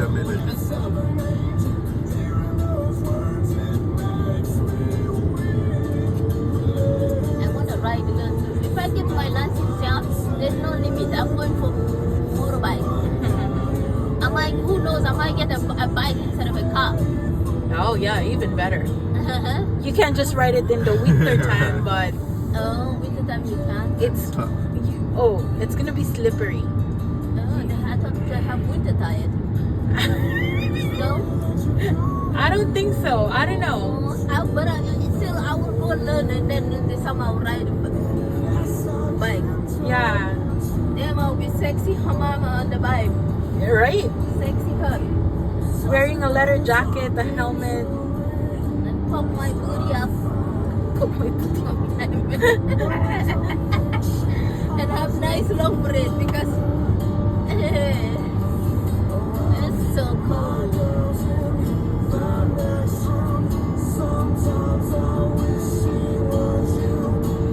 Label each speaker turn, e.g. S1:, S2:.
S1: a minute.
S2: I want to ride again. If I get my license, yeah, there's no limit. I'm going for motorbike. I might, who knows, I might get a bike instead of a car.
S3: Oh yeah, even better. You can't just ride it in the winter time, but
S2: Oh, winter time you can't.
S3: it's it's gonna be slippery.
S2: Oh, I thought they have winter tire. No?
S3: I don't think so. I don't know.
S2: But still, I will go learn and then somehow ride a bike.
S3: Yeah,
S2: Then I'll be sexy mama on the bike.
S3: right.
S2: Sexy hot.
S3: Wearing a leather jacket, a helmet.
S2: And pop my booty up. And have nice long braid